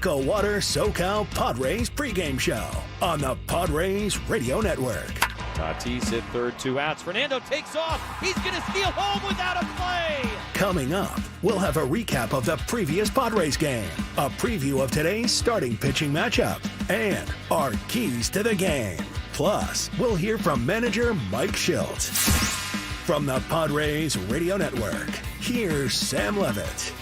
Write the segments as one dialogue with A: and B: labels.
A: EcoWater SoCal Padres pregame show on the Padres Radio Network.
B: Tatis at third, 2 outs. Fernando takes off. He's going to steal home without a play.
A: Coming up, we'll have a recap of the previous Padres game, a preview of today's starting pitching matchup, and our keys to the game. Plus, we'll hear from manager Mike Shildt. From the Padres Radio Network, here's Sam Levitt.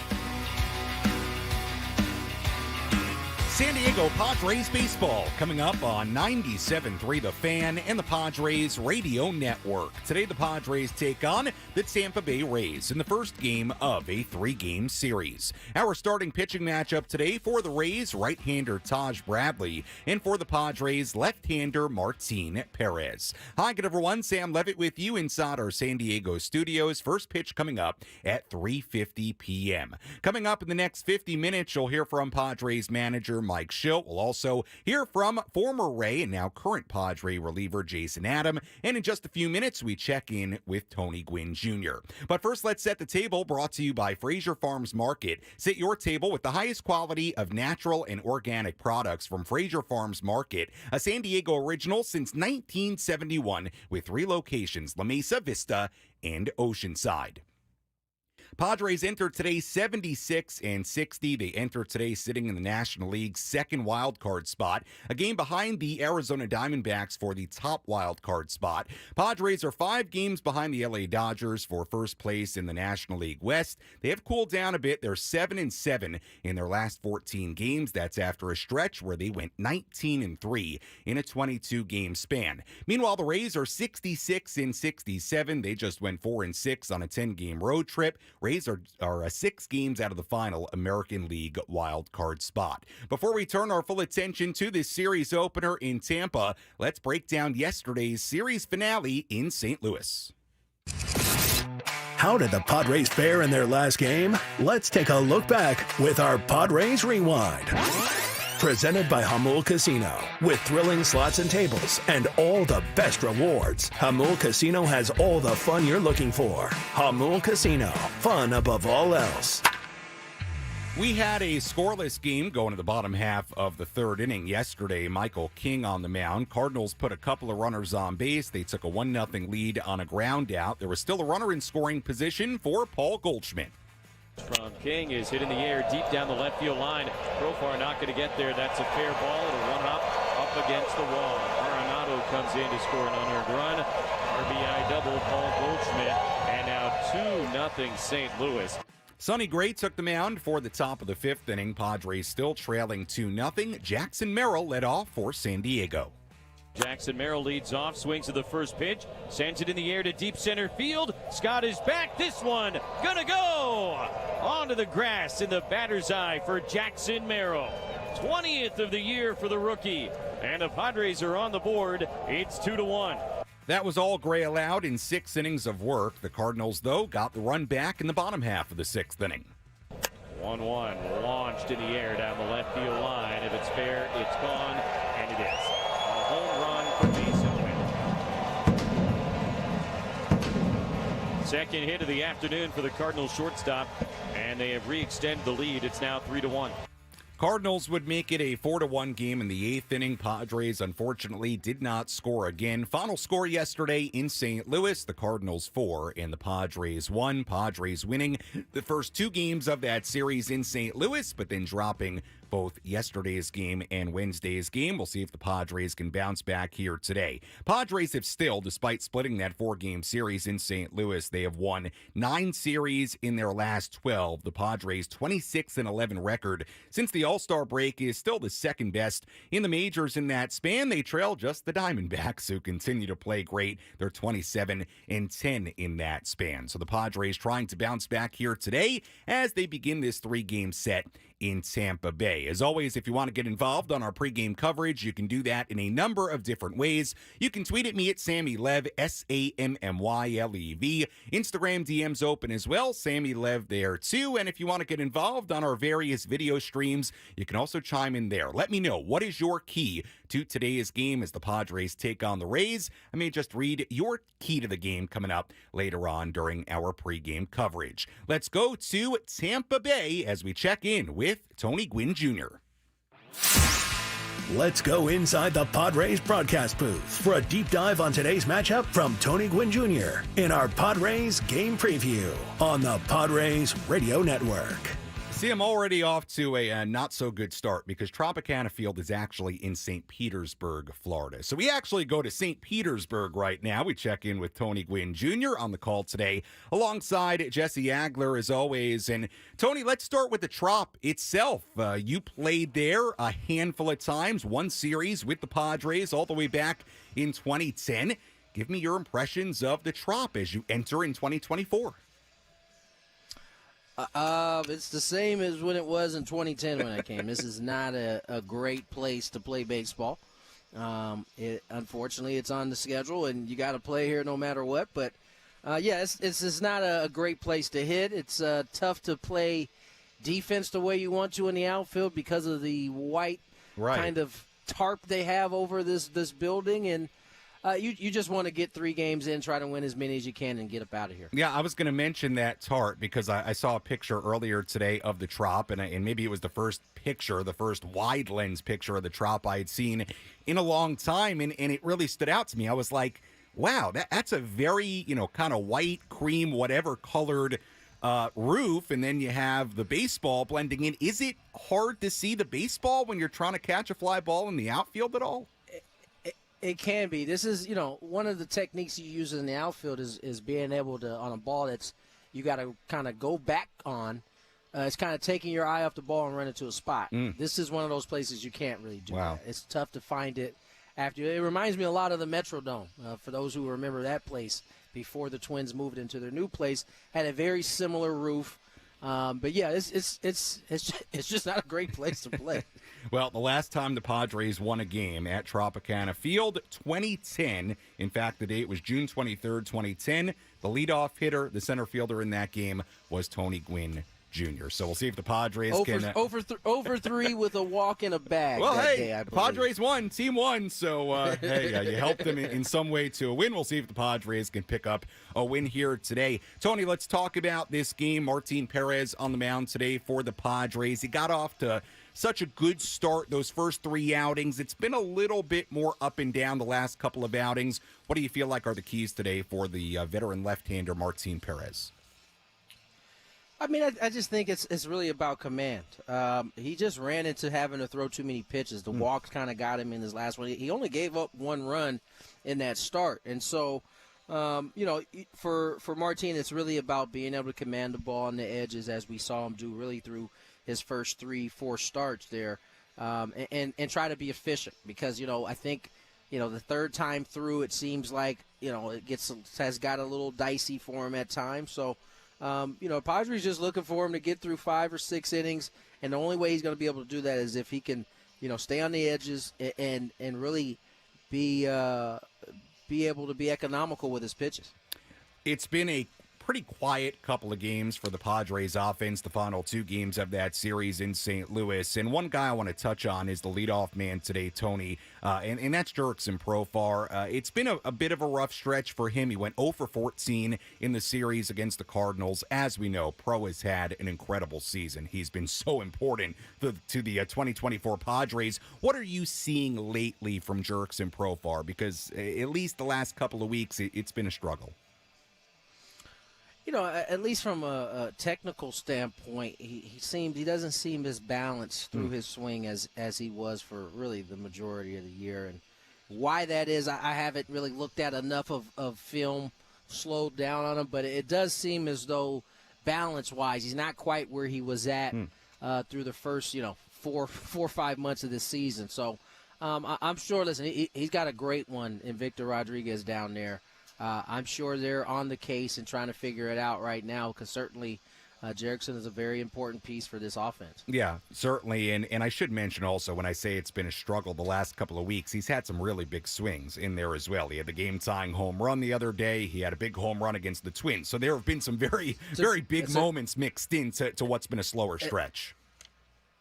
C: San Diego Padres baseball coming up on 97.3 The Fan and the Padres Radio Network. Today the Padres take on the Tampa Bay Rays in the first game of a 3-game series. Our starting pitching matchup today for the Rays, right-hander Taj Bradley, and for the Padres, left-hander Martin Perez. Hi, good everyone. Sam Levitt with you inside our San Diego studios. First pitch coming up at 3:50 p.m. Coming up in the next 50 minutes, you'll hear from Padres manager Mike Shildt. We'll also hear from former Ray and now current Padre reliever Jason Adam. And in just a few minutes, we check in with Tony Gwynn Jr. But first, let's set the table, brought to you by Fraser Farms Market. Sit your table with the highest quality of natural and organic products from Fraser Farms Market, a San Diego original since 1971 with 3 locations, La Mesa, Vista, and Oceanside. Padres enter today 76-60. They enter today sitting in the National League's second wild card spot, a game behind the Arizona Diamondbacks for the top wild card spot. Padres are 5 games behind the LA Dodgers for first place in the National League West. They have cooled down a bit. They're 7-7 in their last 14 games. That's after a stretch where they went 19-3 in a 22-game span. Meanwhile, the Rays are 66-67. They just went 4-6 on a 10-game road trip. Rays are 6 games out of the final American League wild card spot. Before we turn our full attention to this series opener in Tampa, let's break down yesterday's series finale in St. Louis.
A: How did the Padres fare in their last game? Let's take a look back with our Padres Rewind. Presented by Hamul Casino. With thrilling slots and tables and all the best rewards, Hamul Casino has all the fun you're looking for. Hamul Casino. Fun above all else.
C: We had a scoreless game going to the bottom half of the third inning yesterday. Michael King on the mound. Cardinals put a couple of runners on base. They took a 1-0 lead on a ground out. There was still a runner in scoring position for Paul Goldschmidt.
B: From King is hit in the air deep down the left field line. Profar not going to get there. That's a fair ball. It'll run up against the wall. Arenado comes in to score an unearned run. RBI double, Paul Goldschmidt. And now 2-0 St. Louis.
C: Sonny Gray took the mound for the top of the 5th inning. Padres still trailing 2-0. Jackson Merrill led off for San Diego.
B: Jackson Merrill leads off, swings to the first pitch, sends it in the air to deep center field. Scott is back. This one gonna go onto the grass in the batter's eye for Jackson Merrill. 20th of the year for the rookie, and the Padres are on the board. It's 2-1.
C: That was all Gray allowed in 6 innings of work. The Cardinals, though, got the run back in the bottom half of the 6th inning.
B: 1-1 launched in the air down the left field line. If it's fair, it's gone, and it is. Home run for Mason Witt. Second hit of the afternoon for the Cardinals shortstop, and they have re-extended the lead. It's now 3-1.
C: Cardinals would make it a 4-1 game in the 8th inning. Padres, unfortunately, did not score again. Final score yesterday in St. Louis, the Cardinals 4 and the Padres 1. Padres winning the first 2 games of that series in St. Louis, but then dropping both yesterday's game and Wednesday's game. We'll see if the Padres can bounce back here today. Padres have still, despite splitting that 4-game series in St. Louis, they have won 9 series in their last 12. The Padres' 26-11 record since the All-Star break is still the second best in the majors in that span. They trail just the Diamondbacks, who continue to play great. They're 27-10 in that span. So the Padres trying to bounce back here today as they begin this 3-game set in Tampa Bay. As always, if you want to get involved on our pregame coverage, you can do that in a number of different ways. You can tweet at me at SammyLev, SammyLev. Instagram DMs open as well, Sammy Lev there too. And if you want to get involved on our various video streams, you can also chime in there. Let me know, what is your key to today's game as the Padres take on the Rays? I may just read your key to the game coming up later on during our pregame coverage. Let's go to Tampa Bay as we check in with Tony Gwynn Jr.
A: Let's go inside the Padres broadcast booth for a deep dive on today's matchup from Tony Gwynn Jr. in our Padres game preview on the Padres Radio Network.
C: See, I'm already off to a not-so-good start because Tropicana Field is actually in St. Petersburg, Florida. So we actually go to St. Petersburg right now. We check in with Tony Gwynn Jr. on the call today alongside Jesse Agler, as always. And, Tony, let's start with the Trop itself. You played there a handful of times, one series with the Padres all the way back in 2010. Give me your impressions of the Trop as you enter in 2024.
D: It's the same as when it was in 2010 when I came. This is not a great place to play baseball. Unfortunately, it's on the schedule, and you got to play here no matter what. But, it's not a great place to hit. It's tough to play defense the way you want to in the outfield because of the white kind of tarp they have over this building. And you just want to get 3 games in, try to win as many as you can, and get up out of here. Yeah,
C: I was going to mention that tarp because I saw a picture earlier today of the Trop, and maybe it was the first wide lens picture of the Trop I had seen in a long time, and it really stood out to me. I was like, wow, that's a very, kind of white, cream, whatever colored roof, and then you have the baseball blending in. Is it hard to see the baseball when you're trying to catch a fly ball in the outfield at all?
D: It can be. This is, one of the techniques you use in the outfield is being able to, on a ball that's you got to kind of go back on, it's kind of taking your eye off the ball and running to a spot. This is one of those places you can't really do that. It's tough to find it after. It reminds me a lot of the Metrodome, for those who remember that place before the Twins moved into their new place. Had a very similar roof. But yeah, it's just not a great place to play.
C: Well, the last time the Padres won a game at Tropicana Field, 2010. In fact, the date was June 23rd, 2010. The leadoff hitter, the center fielder in that game was Tony Gwynn Jr. So we'll see if the Padres can...
D: Over 3 with a walk in a bag.
C: Well,
D: that
C: hey,
D: day,
C: the Padres won. Team won. So, you helped them in some way to a win. We'll see if the Padres can pick up a win here today. Tony, let's talk about this game. Martin Perez on the mound today for the Padres. He got off to such a good start those first 3 outings. It's been a little bit more up and down the last couple of outings. What do you feel like are the keys today for the veteran left-hander Martin Perez?
D: I mean, I just think it's really about command. He just ran into having to throw too many pitches. The walks kind of got him in his last one. He only gave up 1 run in that start. And so, for Martin, it's really about being able to command the ball on the edges, as we saw him do really through his first 3-4 starts there, and try to be efficient because, I think, the third time through it seems like, it has got a little dicey for him at times. So, Padres just looking for him to get through 5 or 6 innings, and the only way he's going to be able to do that is if he can, stay on the edges and really be able to be economical with his pitches.
C: It's been a pretty quiet couple of games for the Padres offense, the final 2 games of that series in St. Louis. And one guy I want to touch on is the leadoff man today, Tony, and that's Jurickson Profar. It's been a bit of a rough stretch for him. He went 0 for 14 in the series against the Cardinals. As we know, Pro has had an incredible season. He's been so important to the 2024 Padres. What are you seeing lately from Jurickson Profar? Because at least the last couple of weeks, it's been a struggle.
D: At least from a technical standpoint, he doesn't seem as balanced through his swing as he was for really the majority of the year. And why that is, I haven't really looked at enough of film, slowed down on him, but it does seem as though balance-wise, he's not quite where he was at through the first, 4 or 5 months of this season. So I'm sure, listen, he's got a great one in Victor Rodriguez down there. I'm sure they're on the case and trying to figure it out right now because certainly Jurickson is a very important piece for this offense.
C: Yeah, certainly. And I should mention also, when I say it's been a struggle the last couple of weeks, he's had some really big swings in there as well. He had the game-tying home run the other day. He had a big home run against the Twins. So there have been some very big moments mixed into what's been a slower stretch.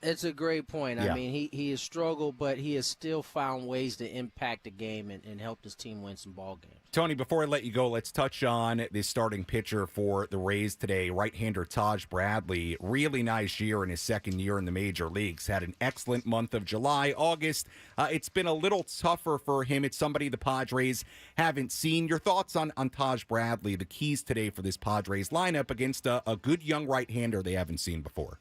D: It's a great point.
C: Yeah.
D: I mean, he has struggled, but he has still found ways to impact the game and helped his team win some ball games.
C: Tony, before I let you go, let's touch on the starting pitcher for the Rays today, right-hander Taj Bradley. Really nice year in his second year in the major leagues. Had an excellent month of July, August. It's been a little tougher for him. It's somebody the Padres haven't seen. Your thoughts on Taj Bradley, the keys today for this Padres lineup against a good young right-hander they haven't seen before?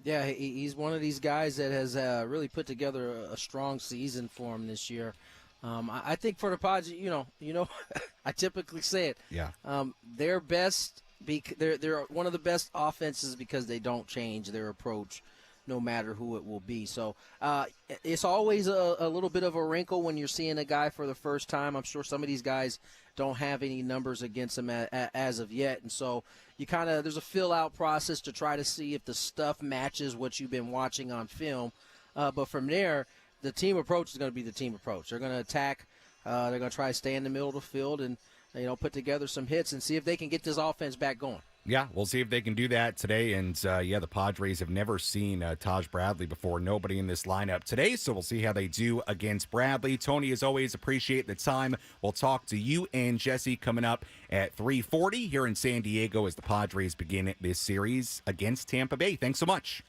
D: Yeah, he's one of these guys that has really put together a strong season for him this year. I think for the Padres, you know, I typically say it.
C: Yeah.
D: They're best. They're one of the best offenses because they don't change their approach, no matter who it will be. So it's always a little bit of a wrinkle when you're seeing a guy for the first time. I'm sure some of these guys don't have any numbers against them as of yet, and so you there's a fill-out process to try to see if the stuff matches what you've been watching on film. But from there, the team approach is going to be the team approach. They're going to attack. They're going to try to stay in the middle of the field and put together some hits and see if they can get this offense back going.
C: Yeah, we'll see if they can do that today. And, the Padres have never seen Taj Bradley before. Nobody in this lineup today, so we'll see how they do against Bradley. Tony, as always, appreciate the time. We'll talk to you and Jesse coming up at 3:40 here in San Diego as the Padres begin this series against Tampa Bay. Thanks so much.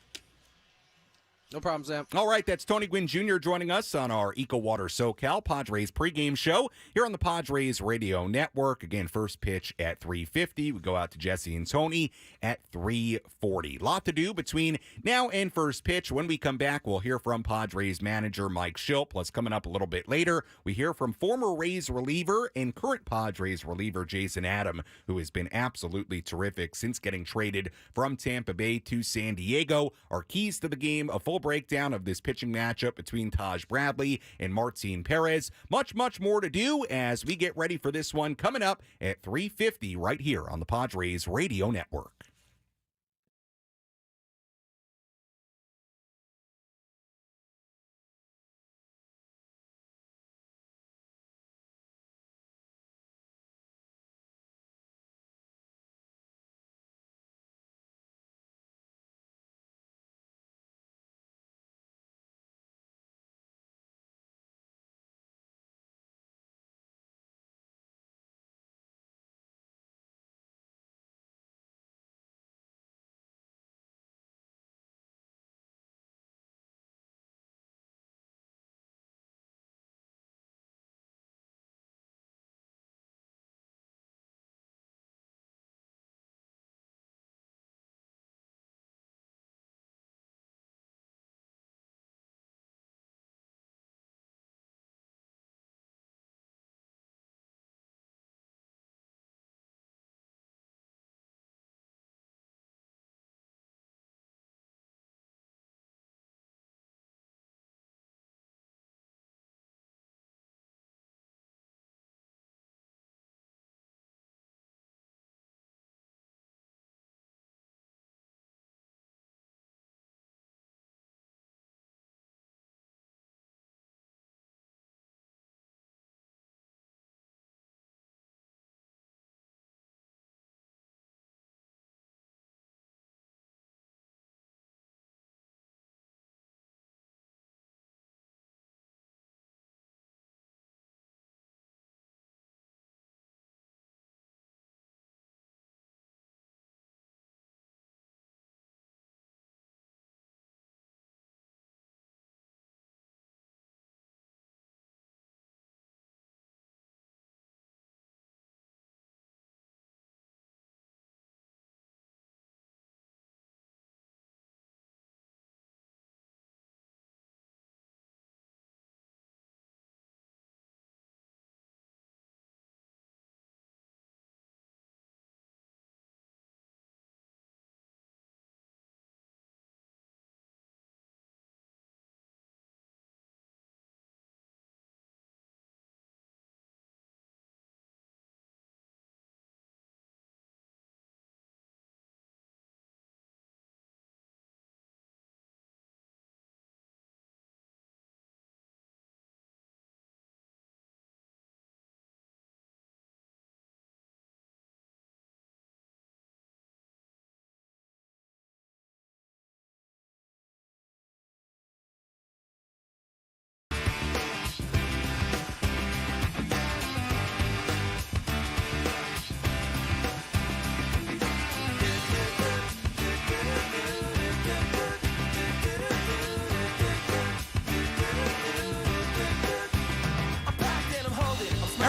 D: No problem, Sam.
C: All right, that's Tony Gwynn Jr. joining us on our EcoWater SoCal Padres pregame show here on the Padres Radio Network. Again, first pitch at 3:50. We go out to Jesse and Tony at 3:40. Lot to do between now and first pitch. When we come back, we'll hear from Padres manager Mike Shildt. Plus, coming up a little bit later, we hear from former Rays reliever and current Padres reliever Jason Adam, who has been absolutely terrific since getting traded from Tampa Bay to San Diego. Our keys to the game, a full breakdown of this pitching matchup between Taj Bradley and Martin Perez. Much, much more to do as we get ready for this one coming up at 3:50 right here on the Padres Radio Network.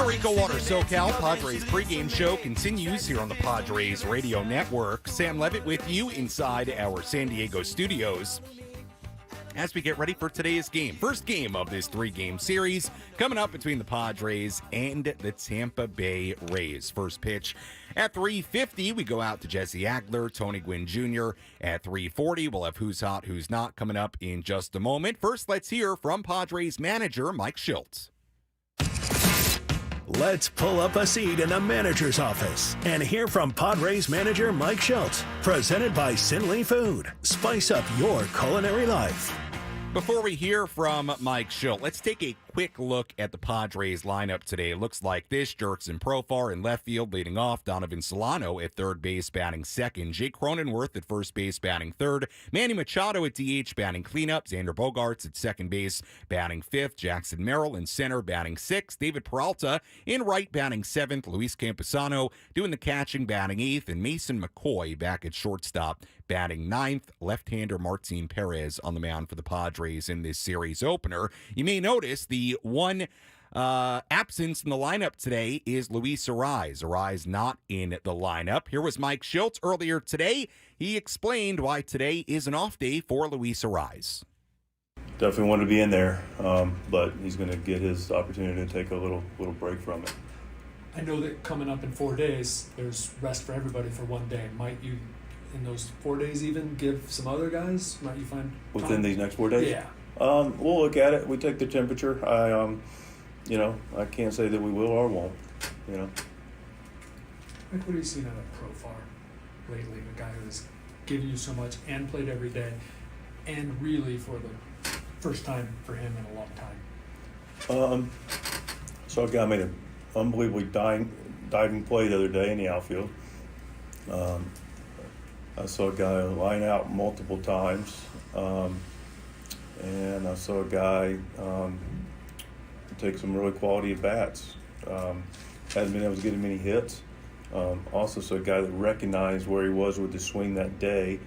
C: Our EcoWater SoCal Padres pregame show continues here on the Padres Radio Network. Sam Levitt with you inside our San Diego studios as we get ready for today's game. First game of this 3-game series coming up between the Padres and the Tampa Bay Rays. First pitch at 3:50. We go out to Jesse Agler, Tony Gwynn Jr. At 3:40. We'll have Who's Hot, Who's Not coming up in just a moment. First, let's hear from Padres manager Mike Shildt.
A: Let's pull up a seat in the manager's office and hear from Padres manager Mike Shildt. Presented by Sinley Food. Spice up your culinary life.
C: Before we hear from Mike Shildt, let's take a quick look at the Padres lineup today. It looks like this: Jurickson Profar in left field leading off, Donovan Solano at third base batting second, Jake Cronenworth at first base batting third, Manny Machado at DH batting cleanup, Xander Bogaerts at second base batting fifth, Jackson Merrill in center batting sixth, David Peralta in right batting seventh, Luis Campusano doing the catching batting eighth, and Mason McCoy back at shortstop batting ninth. Left-hander Martin Perez on the mound for the Padres in this series opener. You may notice the one absence in the lineup today is Luis Arraez. Arraez not in the lineup. Here was Mike Shildt earlier today. He explained why today is an off day for Luis Arraez.
E: Definitely want to be in there, but he's going to get his opportunity to take a little break from it.
F: I know that coming up in 4 days, there's rest for everybody for 1 day. Might you, in those 4 days, even give some other guys? Might you find
E: within these next 4 days?
F: Yeah.
E: We'll look at it. We take the temperature. I can't say that we will or won't.
F: Like, what have you seen out of Profar lately? The guy who's given you so much and played every day, and really for the first time for him in a long time.
E: Saw a guy made an unbelievably diving play the other day in the outfield. I saw a guy line out multiple times. And I saw a guy take some really quality at bats. Hasn't been able to get him any hits. Also saw a guy that recognized where he was with the swing that day,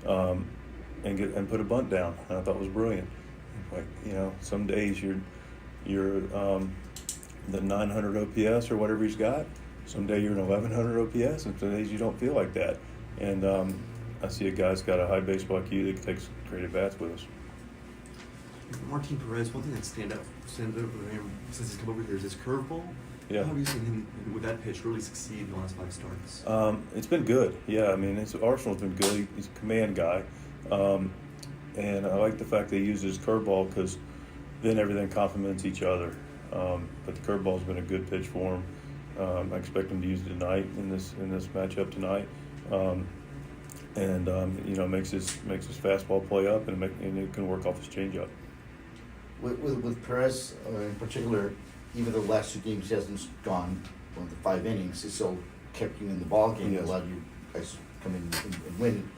E: and put a bunt down. And I thought it was brilliant. Like, some days you're the 900 OPS or whatever he's got. Some day you're an 1100 OPS, and some days you don't feel like that. And I see a guy's got a high baseball IQ that takes great at bats with us.
G: Martin Perez, one thing that stands out for him since he's come over here is his curveball.
E: Yeah.
G: How have you seen him with that pitch really succeed in the last 5 starts?
E: It's been good. Yeah, I mean, his arsenal's been good. He's a command guy. And I like the fact that he uses his curveball because then everything complements each other. But the curveball's been a good pitch for him. I expect him to use it tonight in this matchup tonight. Makes his fastball play up, and it can work off his changeup.
H: With Perez in particular, even the last 2 games he hasn't gone on the 5 innings, he still kept you in the ball game.
E: Yes.
H: Allowed you guys to come in and win.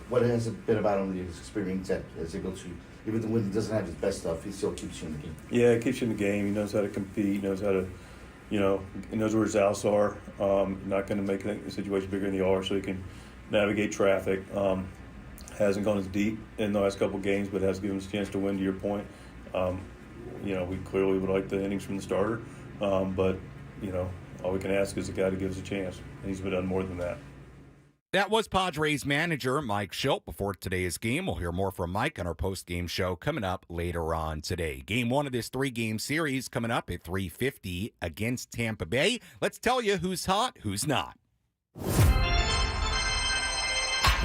H: What has it been about him, his experience that is able to, even when he doesn't have his best stuff, he still keeps you in the game?
E: Yeah, it keeps you in the game. He knows how to compete. He knows how to, he knows where his outs are. Not going to make the situation bigger than they are, so he can navigate traffic. Hasn't gone as deep in the last couple games, but has given us a chance to win, to your point. We clearly would like the innings from the starter, but all we can ask is the guy to give us a chance, and he's done more than that.
C: That was Padres manager Mike Shildt. Before today's game, we'll hear more from Mike on our post-game show coming up later on today. Game 1 of this 3-game series coming up at 3:50 against Tampa Bay. Let's tell you who's hot, who's not.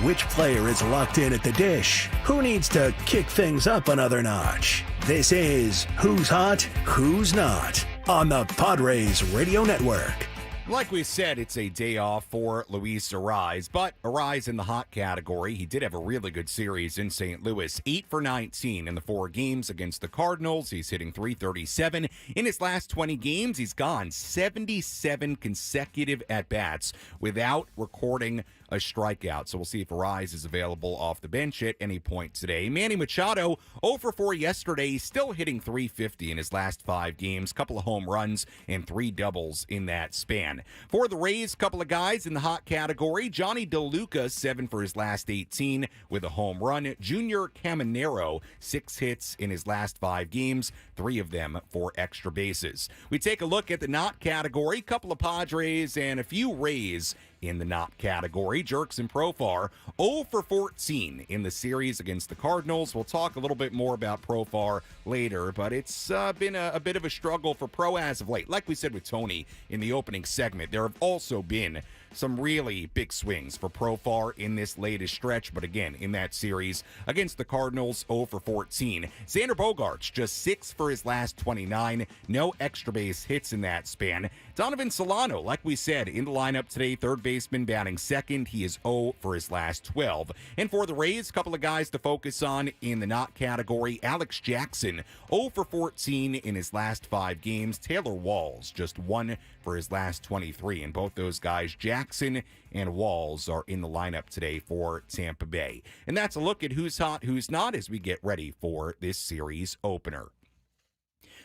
A: Which player is locked in at the dish? Who needs to kick things up another notch? This is Who's Hot, Who's Not on the Padres Radio Network.
C: Like we said, it's a day off for Luis Arraez, but Arraez in the hot category. He did have a really good series in St. Louis, 8 for 19 in the 4 games against the Cardinals. He's hitting .337. In his last 20 games, he's gone 77 consecutive at-bats without recording a strikeout. So we'll see if Arise is available off the bench at any point today. Manny Machado, 0 for 4 yesterday, still hitting .350 in his last 5 games. Couple of home runs and 3 doubles in that span. For the Rays, couple of guys in the hot category. Johnny DeLuca, 7 for his last 18 with a home run. Junior Caminero, 6 hits in his last 5 games, 3 of them for extra bases. We take a look at the not category. Couple of Padres and a few Rays in the not category. Jurickson Profar, 0 for 14 in the series against the Cardinals. We'll talk a little bit more about Profar later, but it's been a bit of a struggle for Pro as of late. Like we said with Tony in the opening segment, there have also been some really big swings for Profar in this latest stretch, but again, in that series against the Cardinals, 0 for 14. Xander Bogaerts, just 6 for his last 29, no extra base hits in that span. Donovan Solano, like we said, in the lineup today, third baseman batting second. He is 0 for his last 12. And for the Rays, a couple of guys to focus on in the not category. Alex Jackson, 0 for 14 in his last 5 games. Taylor Walls, just 1 for his last 23. And both those guys, Jackson and Walls, are in the lineup today for Tampa Bay. And that's a look at who's hot, who's not, as we get ready for this series opener.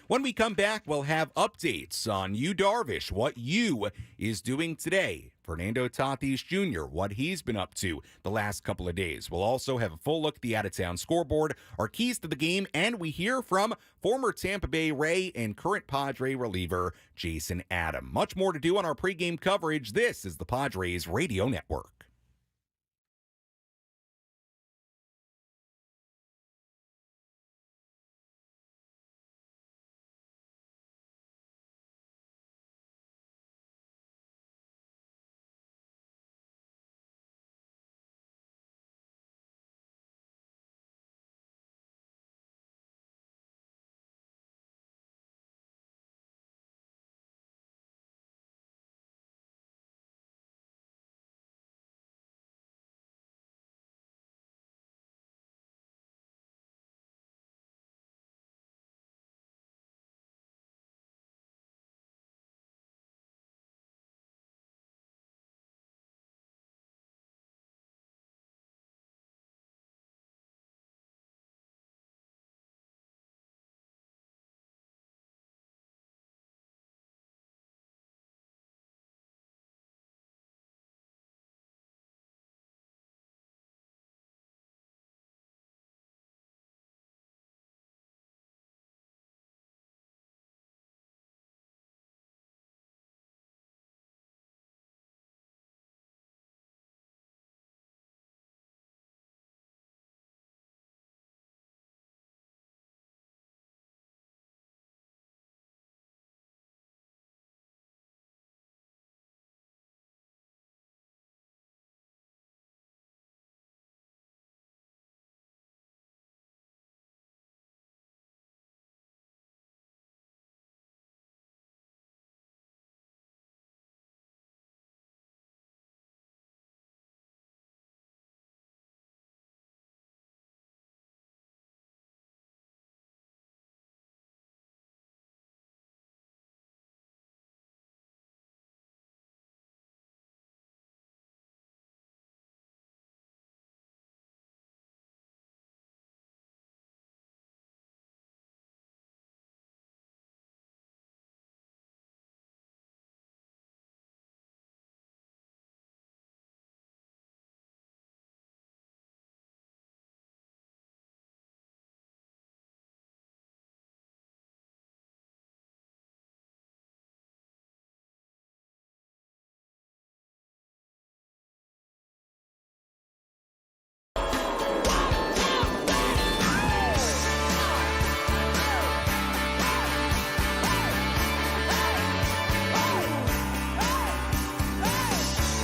C: When we come back, we'll have updates on Yu Darvish, what Yu is doing today. Fernando Tatis Jr., what he's been up to the last couple of days. We'll also have a full look at the out-of-town scoreboard, our keys to the game, and we hear from former Tampa Bay Ray and current Padre reliever Jason Adam. Much more to do on our pregame coverage. This is the Padres Radio Network.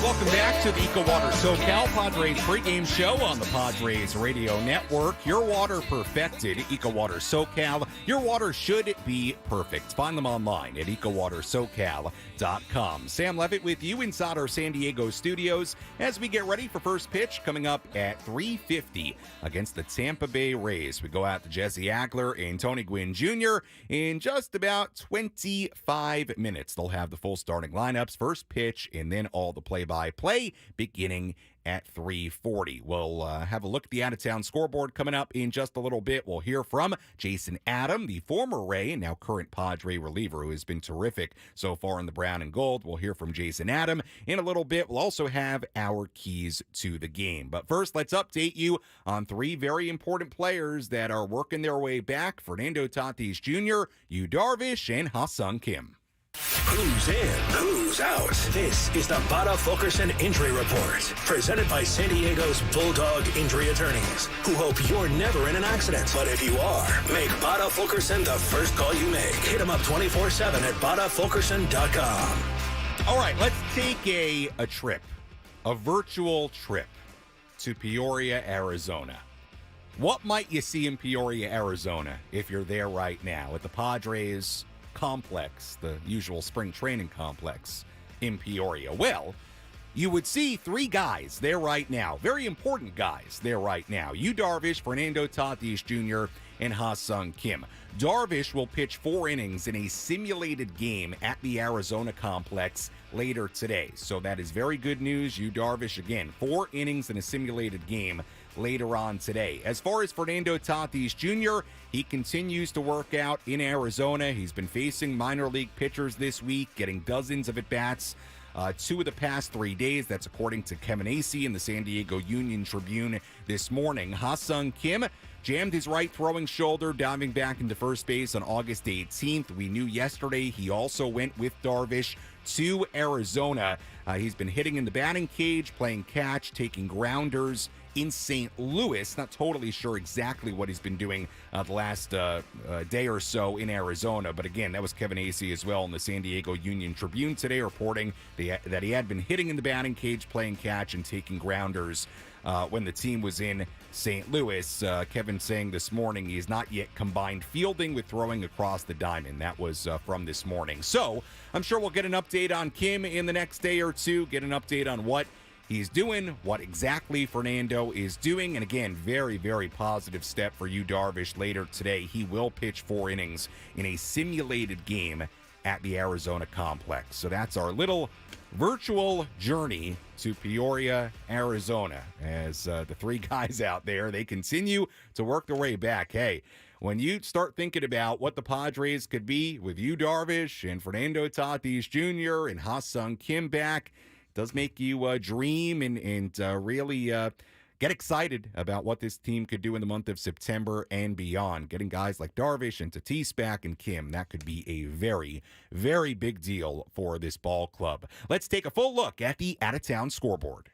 C: Welcome back to the EcoWater SoCal Padres pregame show on the Padres Radio Network. Your water perfected, EcoWater SoCal. Your water should be perfect. Find them online at EcoWaterSoCal.com. SoCal.com. Sam Levitt with you inside our San Diego studios as we get ready for first pitch coming up at 3:50 against the Tampa Bay Rays. We go out to Jesse Agler and Tony Gwynn Jr. in just about 25 minutes. They'll have the full starting lineups, first pitch, and then all the play-by-play beginning at 3:40. We'll have a look at the out-of-town scoreboard coming up in just a little bit. We'll hear from Jason Adam, the former Ray and now current Padre reliever, who has been terrific so far in the brown and gold. We'll hear from Jason Adam in a little bit. We'll also have our keys to the game. But first, let's update you on three very important players that are working their way back: Fernando Tatis Jr., Yu Darvish, and Ha-Sung Kim.
A: Who's in? Who's out? This is the Bada Fulkerson Injury Report, presented by San Diego's Bulldog Injury Attorneys, who hope you're never in an accident. But if you are, make Bada Fulkerson the first call you make. Hit them up 24/7 at BadaFulkerson.com.
C: All right, let's take a trip, a virtual trip to Peoria, Arizona. What might you see in Peoria, Arizona, if you're there right now at the Padres complex, the usual spring training complex in Peoria? Well, you would see three guys there right now, very important guys there right now: Yu Darvish, Fernando Tatis Jr., and Ha-Sung Kim. Darvish will pitch 4 innings in a simulated game at the Arizona complex later today. So that is very good news. Yu Darvish, again, 4 innings in a simulated game later on today. As far as Fernando Tatis Jr., he continues to work out in Arizona. He's been facing minor league pitchers this week, getting dozens of at-bats 2 of the past 3 days. That's according to Kevin Acee in the San Diego Union Tribune this morning. Ha-Sung Kim jammed his right throwing shoulder, diving back into first base on August 18th. We knew yesterday he also went with Darvish to Arizona. He's been hitting in the batting cage, playing catch, taking grounders in St. Louis. Not totally sure exactly what he's been doing the last day or so in Arizona. But again, that was Kevin Acee as well in the San Diego Union Tribune today, reporting that he had been hitting in the batting cage, playing catch, and taking grounders when the team was in St. Louis. Kevin saying this morning he has not yet combined fielding with throwing across the diamond. That was from this morning. So I'm sure we'll get an update on Kim in the next day or two, get an update on what he's doing, what exactly Fernando is doing. And again, very, very positive step for Yu Darvish later today. He will pitch 4 innings in a simulated game at the Arizona complex. So that's our little virtual journey to Peoria, Arizona, as the three guys out there, they continue to work their way back. Hey, when you start thinking about what the Padres could be with Yu Darvish and Fernando Tatis Jr. and Ha-Sung Kim back, it does make you dream and really get excited about what this team could do in the month of September and beyond. Getting guys like Darvish and Tatis back and Kim, that could be a very, very big deal for this ball club. Let's take a full look at the out-of-town scoreboard.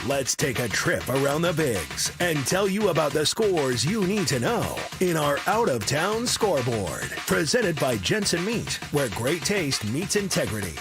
A: Let's take a trip around the Bigs and tell you about the scores you need to know in our out-of-town scoreboard. Presented by Jensen Meat, where great taste meets integrity.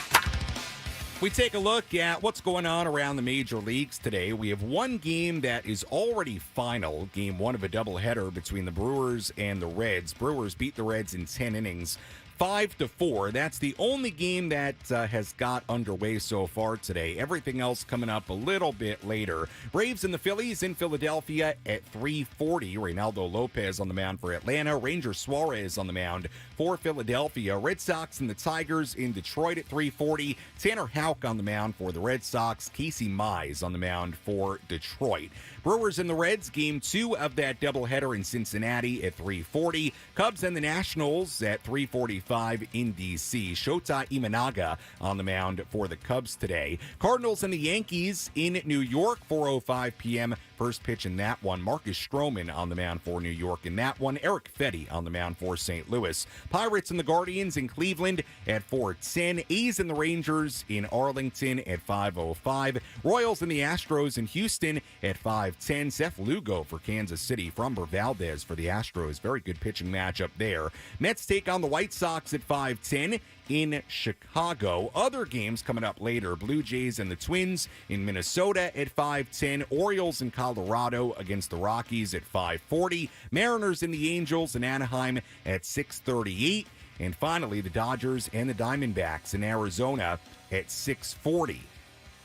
C: We take a look at what's going on around the major leagues today. We have one game that is already final, game 1 of a doubleheader between the Brewers and the Reds. Brewers beat the Reds in 10 innings, 5-4. That's the only game that has got underway so far today. Everything else coming up a little bit later. Braves and the Phillies in Philadelphia at 3:40. Reynaldo Lopez on the mound for Atlanta. Ranger Suarez on the mound for Philadelphia. Red Sox and the Tigers in Detroit at 3:40. Tanner Houck on the mound for the Red Sox. Casey Mize on the mound for Detroit. Brewers and the Reds, game 2 of that doubleheader in Cincinnati at 3:40. Cubs and the Nationals at 3:45 in D.C. Shota Imanaga on the mound for the Cubs today. Cardinals and the Yankees in New York, 4:05 p.m. First pitch in that one. Marcus Stroman on the mound for New York in that one. Eric Fetty on the mound for St. Louis. Pirates and the Guardians in Cleveland at 4:10. A's and the Rangers in Arlington at 5:05. Royals and the Astros in Houston at 5:10. Seth Lugo for Kansas City. Framber Valdez for the Astros. Very good pitching matchup there. Mets take on the White Sox at 5:10 in Chicago. Other games coming up later. Blue Jays and the Twins in Minnesota at 5:10. Orioles in Colorado against the Rockies at 5:40. Mariners and the Angels in Anaheim at 6:38. And finally, the Dodgers and the Diamondbacks in Arizona at 6:40.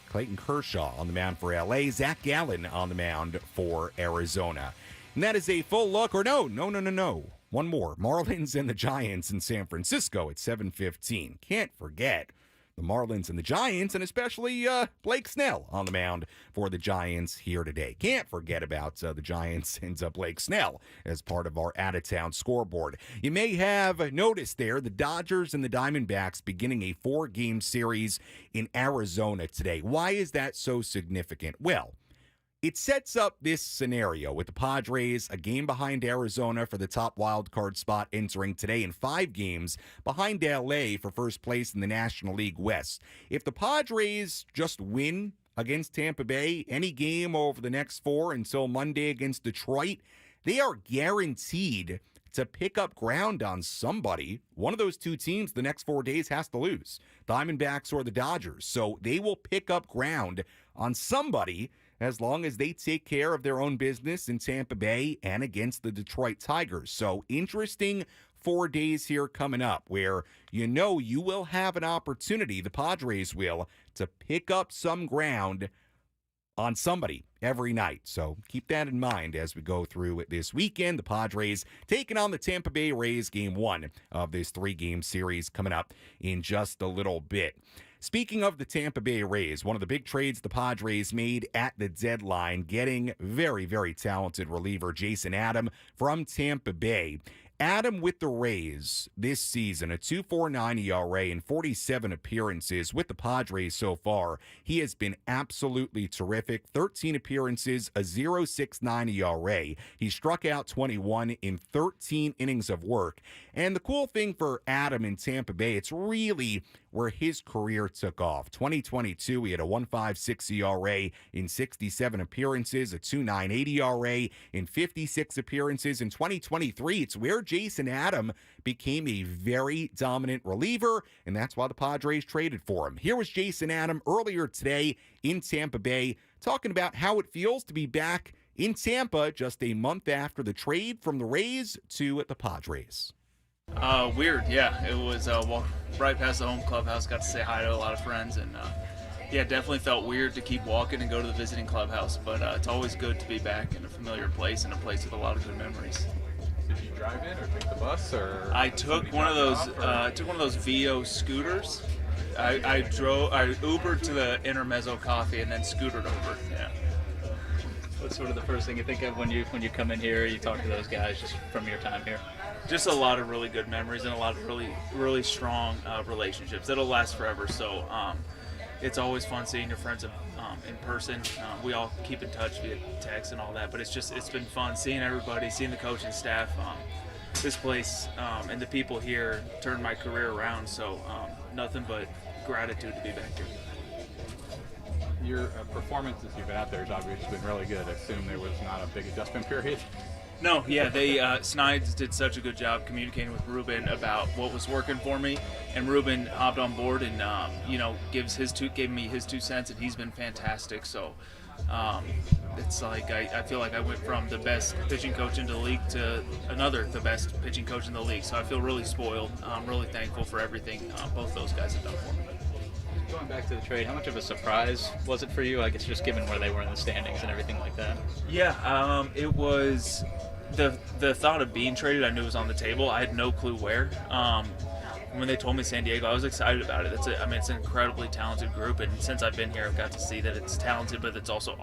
C: Clayton Kershaw on the mound for L.A., Zach Gallen on the mound for Arizona. And that is a full look, or no. One more. Marlins and the Giants in San Francisco at 7:15. Can't forget the Marlins and the Giants, and especially Blake Snell on the mound for the Giants here today. Can't forget about the Giants and Blake Snell as part of our out-of-town scoreboard. You may have noticed there the Dodgers and the Diamondbacks beginning a 4-game series in Arizona today. Why is that so significant? Well, it sets up this scenario with the Padres a game behind Arizona for the top wild card spot entering today, and 5 games behind LA for first place in the National League West. If the Padres just win against Tampa Bay any game over the next 4 until Monday against Detroit, they are guaranteed to pick up ground on somebody. One of those 2 teams the next 4 days has to lose, Diamondbacks or the Dodgers. So they will pick up ground on somebody as long as they take care of their own business in Tampa Bay and against the Detroit Tigers. So interesting 4 days here coming up where you will have an opportunity, the Padres will, to pick up some ground on somebody every night. So keep that in mind as we go through this weekend. The Padres taking on the Tampa Bay Rays, game 1 of this 3-game series coming up in just a little bit. Speaking of the Tampa Bay Rays, one of the big trades the Padres made at the deadline, getting very, very talented reliever Jason Adam from Tampa Bay. Adam with the Rays this season, a 2.49 ERA in 47 appearances with the Padres so far. He has been absolutely terrific. 13 appearances, a 0.69 ERA. He struck out 21 in 13 innings of work. And the cool thing for Adam in Tampa Bay, it's really where his career took off. 2022, he had a 1.56 ERA in 67 appearances, a 2.98 ERA in 56 appearances. In 2023, it's where Jason Adam became a very dominant reliever, and that's why the Padres traded for him. Here was Jason Adam earlier today in Tampa Bay talking about how it feels to be back in Tampa just a month after the trade from the Rays to the Padres.
I: Weird, yeah. It was walk right past the home clubhouse, got to say hi to a lot of friends, and yeah, definitely felt weird to keep walking and go to the visiting clubhouse, but it's always good to be back in a familiar place and a place with a lot of good memories.
J: Did you drive in or take the bus, or
I: I took one of those VO scooters. I Ubered to the Intermezzo Coffee and then scootered over. Yeah.
K: What's sort of the first thing you think of when you come in here, you talk to those guys just from your time here?
I: Just a lot of really good memories and a lot of really, really strong relationships that'll last forever. So it's always fun seeing your friends in person. We all keep in touch via text and all that, but it's been fun seeing everybody, seeing the coaching staff. This place and the people here turned my career around, so nothing but gratitude to be back here.
J: Your performance as you've been out there has obviously been really good. I assume there was not a big adjustment period.
I: No, yeah, Snides did such a good job communicating with Ruben about what was working for me, and Ruben hopped on board and gave me his 2 cents, and he's been fantastic. So it's like I feel like I went from the best pitching coach in the league to the best pitching coach in the league. So I feel really spoiled. I'm really thankful for everything both those guys have done for me.
K: Going back to the trade, how much of a surprise was it for you? I guess just given where they were in the standings and everything like that.
I: Yeah, it was the thought of being traded. I knew was on the table. I had no clue where. When they told me San Diego, I was excited about it. It's an incredibly talented group, and since I've been here, I've got to see that it's talented, but it's also an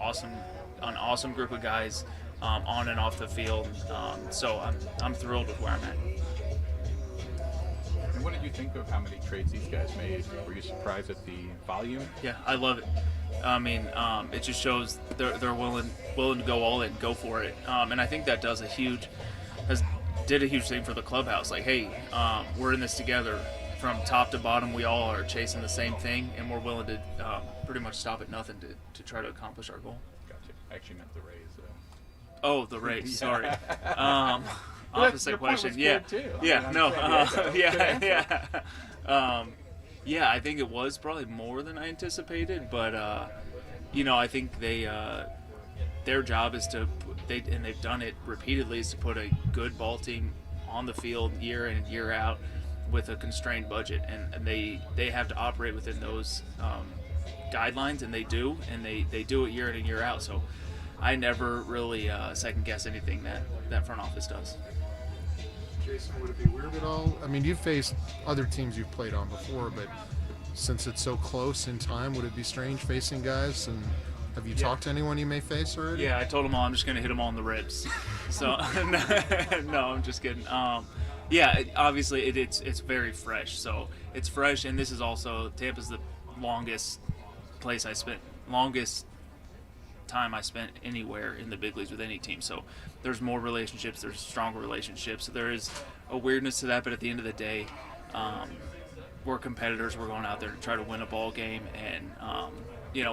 I: awesome group of guys on and off the field. So I'm thrilled with where I'm at.
J: And what did you think of how many trades these guys made? Were you surprised at the volume?
I: Yeah, I love it. I mean, it just shows they're willing to go all in, go for it. And I think that did a huge thing for the clubhouse. Like, hey, we're in this together. From top to bottom, we all are chasing the same thing, and we're willing to pretty much stop at nothing to try to accomplish our goal.
J: Gotcha. I actually meant the Rays, though.
I: Oh, the Rays.
J: Yeah.
I: Sorry. Opposite question. Yeah. Yeah. No. Yeah. I think it was probably more than I anticipated, but I think their job is and they've done it repeatedly, is to put a good ball team on the field year in and year out. with a constrained budget, and they have to operate within those guidelines, and they do it year in and year out. So I never really second guess anything that front office does.
L: Jason, would it be weird at all? I mean, you've faced other teams you've played on before, but since it's so close in time, would it be strange facing guys? And have you talked to anyone you may face already?
I: Yeah, I told them all I'm just going to hit them all in the ribs. So, no, I'm just kidding. Yeah, obviously it's very fresh. So it's fresh, and this is also, Tampa's the longest time I spent anywhere in the big leagues with any team. So there's more relationships, there's stronger relationships. So there is a weirdness to that, but at the end of the day, we're competitors. We're going out there to try to win a ball game, and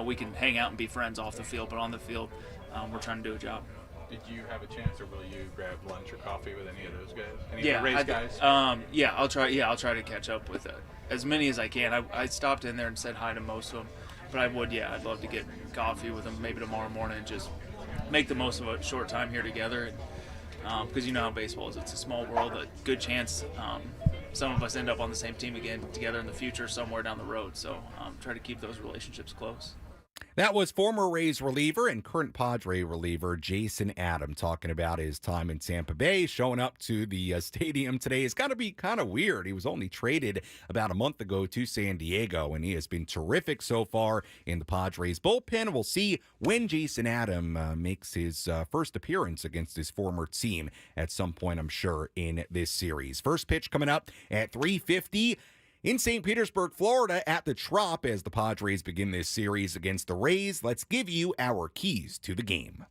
I: we can hang out and be friends off the field, but on the field, we're trying to do a job.
J: Did you have a chance, or will you grab lunch or coffee with any of those guys? Any
I: Yeah,
J: of the Rays guys?
I: I'll try. Yeah, I'll try to catch up with as many as I can. I stopped in there and said hi to most of them, but I'd love to get coffee with them maybe tomorrow morning and just make the most of a short time here together. And because you know how baseball is, it's a small world. A good chance some of us end up on the same team again together in the future somewhere down the road. So try to keep those relationships close.
C: That was former Rays reliever and current Padre reliever Jason Adam talking about his time in Tampa Bay, showing up to the stadium today. It's got to be kind of weird. He was only traded about a month ago to San Diego, and he has been terrific so far in the Padres bullpen. We'll see when Jason Adam makes his first appearance against his former team at some point, I'm sure, in this series. First pitch coming up at 3:50. In St. Petersburg, Florida, at the Trop, as the Padres begin this series against the Rays, let's give you our keys to the game.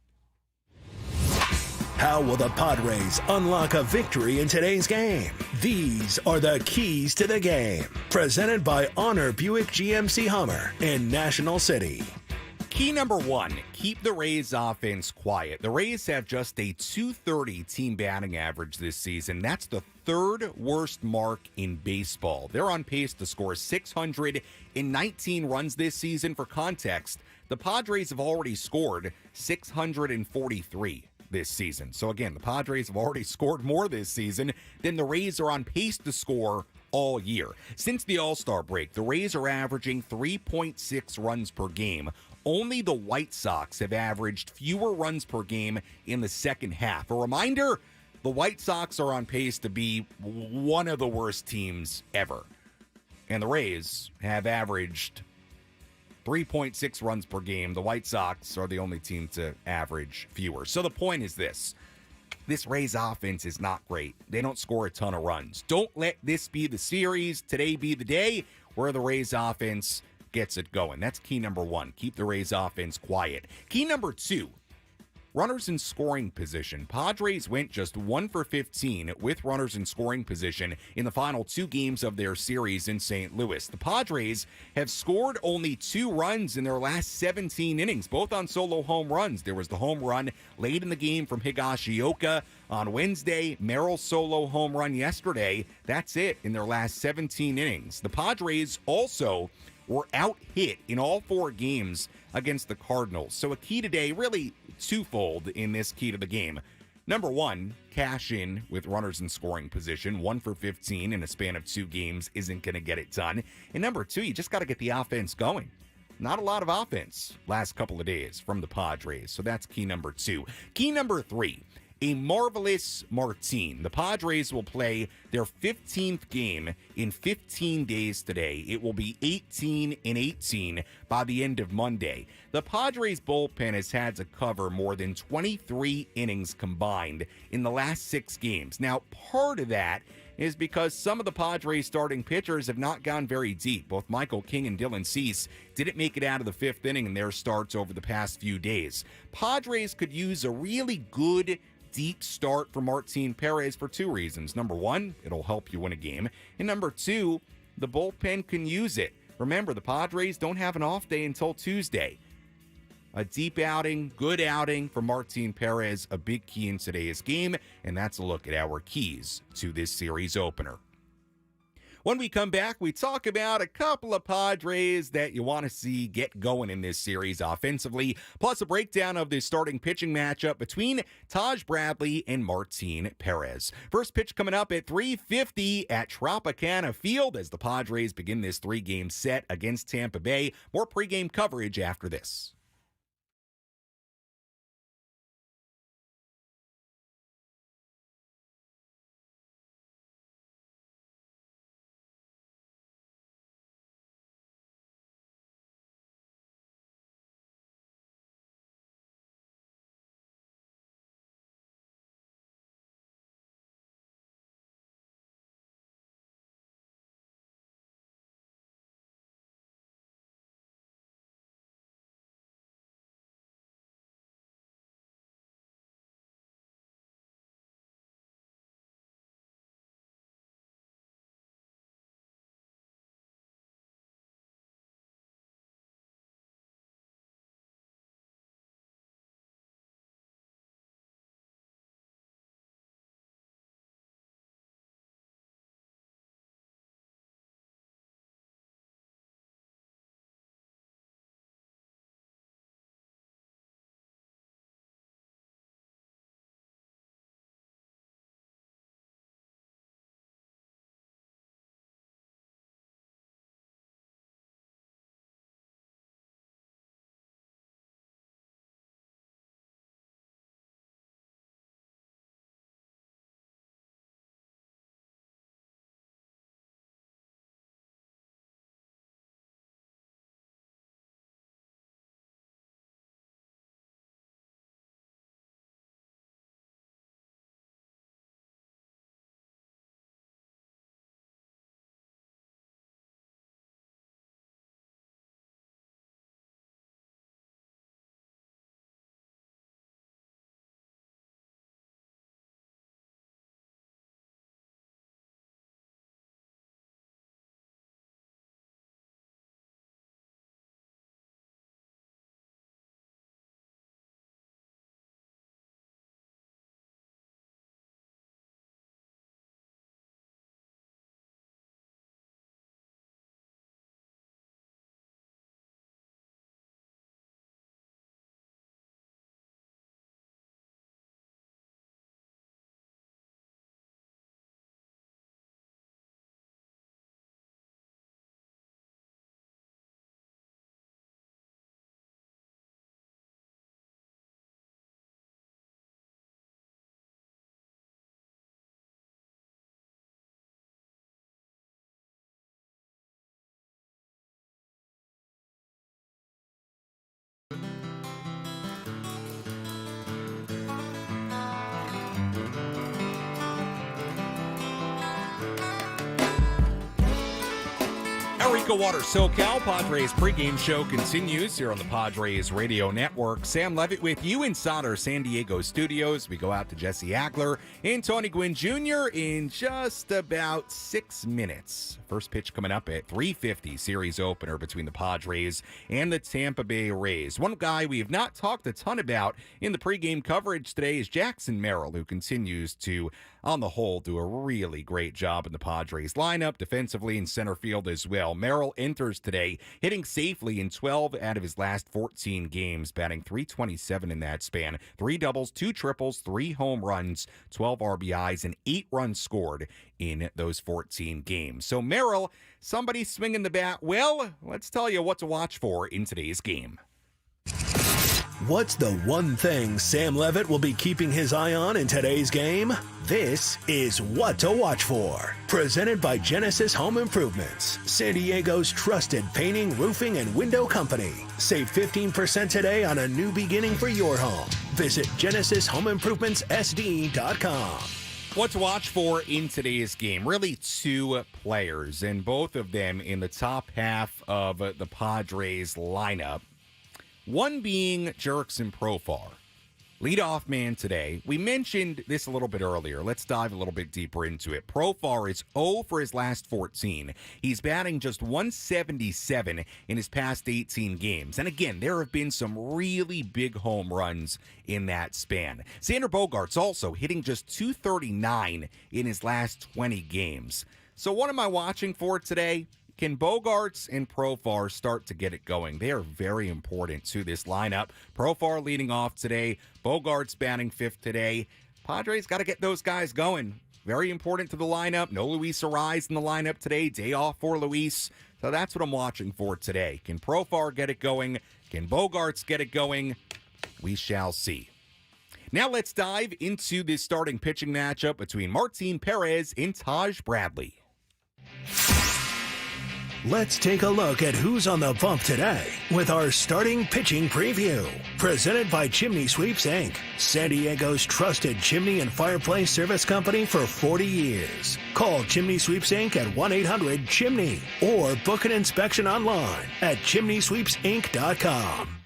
A: How will the Padres unlock a victory in today's game? These are the keys to the game. Presented by Honor Buick GMC Hummer in National City.
C: Key number one, keep the Rays offense quiet. The Rays have just a .230 team batting average this season. That's the third worst mark in baseball. They're on pace to score 619 runs this season. For context, the Padres have already scored 643 this season. So again, the Padres have already scored more this season than the Rays are on pace to score all year. Since the All-Star break, the Rays are averaging 3.6 runs per game. Only the White Sox have averaged fewer runs per game in the second half. A reminder, the White Sox are on pace to be one of the worst teams ever. And the Rays have averaged 3.6 runs per game. The White Sox are the only team to average fewer. So the point is this Rays offense is not great. They don't score a ton of runs. Don't let this be the series. Today be the day where the Rays offense gets it going. That's key number one. Keep the Rays offense quiet. Key number two, runners in scoring position. Padres went just 1 for 15 with runners in scoring position in the final two games of their series in St. Louis. The Padres have scored only 2 runs in their last 17 innings, both on solo home runs. There was the home run late in the game from Higashioka on Wednesday, Merrill's solo home run yesterday. That's it in their last 17 innings. The Padres also were out-hit in all 4 games against the Cardinals. So a key today, really twofold in this key to the game. Number one, cash in with runners in scoring position. 1 for 15 in a span of 2 games isn't going to get it done. And number two, you just got to get the offense going. Not a lot of offense last couple of days from the Padres. So that's key number 2. Key number 3. A marvelous Martin. The Padres will play their 15th game in 15 days today. It will be 18-18 by the end of Monday. The Padres bullpen has had to cover more than 23 innings combined in the last 6 games. Now, part of that is because some of the Padres starting pitchers have not gone very deep. Both Michael King and Dylan Cease didn't make it out of the 5th inning in their starts over the past few days. Padres could use a really good deep start for Martin Perez for 2 reasons. Number one, it'll help you win a game. And number 2, the bullpen can use it. Remember, the Padres don't have an off day until Tuesday. A deep outing, good outing for Martin Perez, a big key in today's game, and that's a look at our keys to this series opener. When we come back, we talk about a couple of Padres that you want to see get going in this series offensively, plus a breakdown of the starting pitching matchup between Taj Bradley and Martin Perez. First pitch coming up at 3:50 at Tropicana Field as the Padres begin this 3-game set against Tampa Bay. More pregame coverage after this. Our EcoWater SoCal Padres pregame show continues here on the Padres Radio Network. Sam Levitt with you inside our San Diego studios. We go out to Jesse Agler and Tony Gwynn Jr. in just about 6 minutes. First pitch coming up at 3:50, series opener between the Padres and the Tampa Bay Rays. One guy we have not talked a ton about in the pregame coverage today is Jackson Merrill, who continues to, on the whole, do a really great job in the Padres lineup, defensively in center field as well. Merrill enters today hitting safely in 12 out of his last 14 games, batting .327 in that span. 3 doubles, 2 triples, 3 home runs, 12 RBIs, and 8 runs scored in those 14 games. So Merrill, somebody swinging the bat well. Let's tell you what to watch for in today's game.
A: What's the one thing Sam Levitt will be keeping his eye on in today's game? This is What to Watch For. Presented by Genesis Home Improvements, San Diego's trusted painting, roofing, and window company. Save 15% today on a new beginning for your home. Visit GenesisHomeImprovementsSD.com.
C: What to watch for in today's game? Really 2 players, and both of them in the top half of the Padres lineup. One being Jurickson Profar, leadoff man today. We mentioned this a little bit earlier. Let's dive a little bit deeper into it. Profar is 0 for his last 14. He's batting just .177 in his past 18 games. And again, there have been some really big home runs in that span. Xander Bogaerts also hitting just .239 in his last 20 games. So what am I watching for today? Can Bogaerts and Profar start to get it going? They are very important to this lineup. Profar leading off today. Bogaerts batting fifth today. Padres got to get those guys going. Very important to the lineup. No Luis Arraez in the lineup today. Day off for Luis. So that's what I'm watching for today. Can Profar get it going? Can Bogaerts get it going? We shall see. Now let's dive into this starting pitching matchup between Martin Perez and Taj Bradley.
A: Let's take a look at who's on the bump today with our starting pitching preview. Presented by Chimney Sweeps, Inc., San Diego's trusted chimney and fireplace service company for 40 years. Call Chimney Sweeps, Inc. at 1-800-CHIMNEY or book an inspection online at chimneysweepsinc.com.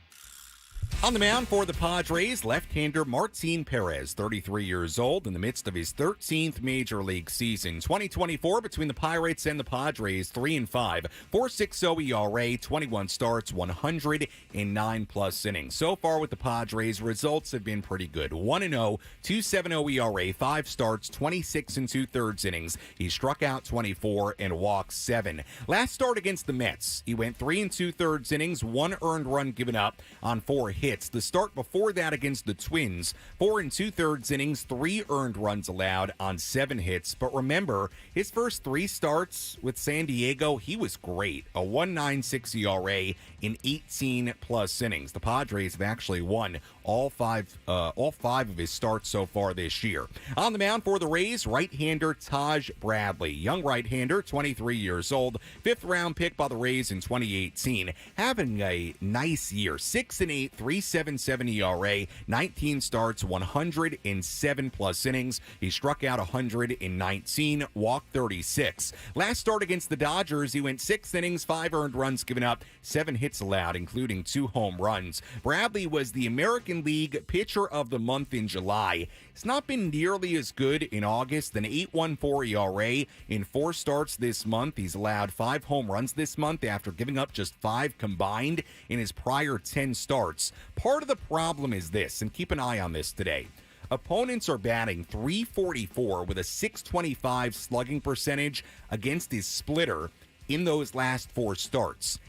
C: On the mound for the Padres, left-hander Martin Perez, 33 years old, in the midst of his 13th Major League season. 2024 between the Pirates and the Padres, 3-5, 4.60 ERA, 21 starts, 109+ innings. So far with the Padres, results have been pretty good. 1-0, 2.70 ERA, 5 starts, 26 2/3 innings. He struck out 24 and walked 7. Last start against the Mets, he went 3 2/3 innings, 1 earned run given up on 4 hits. The start before that against the Twins, 4 2/3 innings, 3 earned runs allowed on 7 hits. But remember, his first 3 starts with San Diego, he was great. A 1.96 ERA in 18+ innings. The Padres have actually won all five of his starts so far this year. On the mound for the Rays, right-hander Taj Bradley. Young right-hander, 23 years old, 5th-round pick by the Rays in 2018. Having a nice year, 6-8, 3.77 ERA, 19 starts, 107+ innings. He struck out 119, walked 36. Last start against the Dodgers, he went 6 innings, 5 earned runs given up, 7 hits allowed, including 2 home runs. Bradley was the American League Pitcher of the Month in July. It's not been nearly as good in August. An 8.14 ERA in 4 starts this month. He's allowed 5 home runs this month after giving up just 5 combined in his prior 10 starts. Part of the problem is this, and keep an eye on this today. Opponents are batting .344 with a .625 slugging percentage against his splitter in those last 4 starts.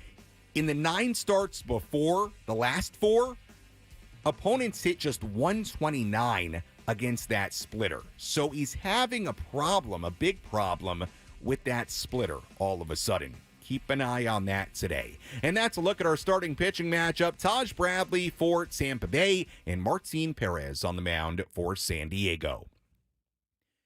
C: In the 9 starts before the last 4, opponents hit just .129 against that splitter. So he's having a problem, a big problem, with that splitter all of a sudden. Keep an eye on that today. And that's a look at our starting pitching matchup. Taj Bradley for Tampa Bay and Martin Perez on the mound for San Diego.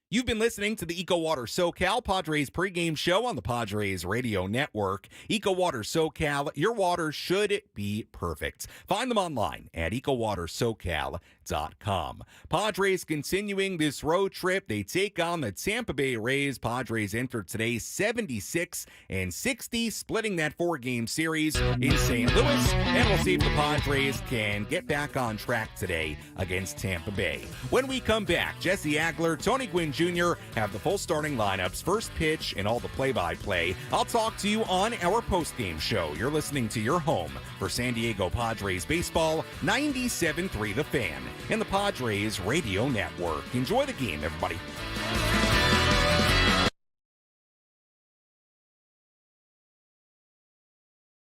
C: You've been listening to the EcoWater SoCal Padres pregame show on the Padres Radio Network. EcoWater SoCal, your water should be perfect. Find them online at EcoWaterSoCal.com. Padres continuing this road trip. They take on the Tampa Bay Rays. Padres enter today 76-60, splitting that 4-game series in St. Louis. And we'll see if the Padres can get back on track today against Tampa Bay. When we come back, Jesse Agler, Tony Gwynn Jr. have the full starting lineups, first pitch, and all the play-by-play. I'll talk to you on our post-game show. You're listening to your home for San Diego Padres baseball, 97.3 The Fan, and the Padres Radio Network. Enjoy the game, everybody.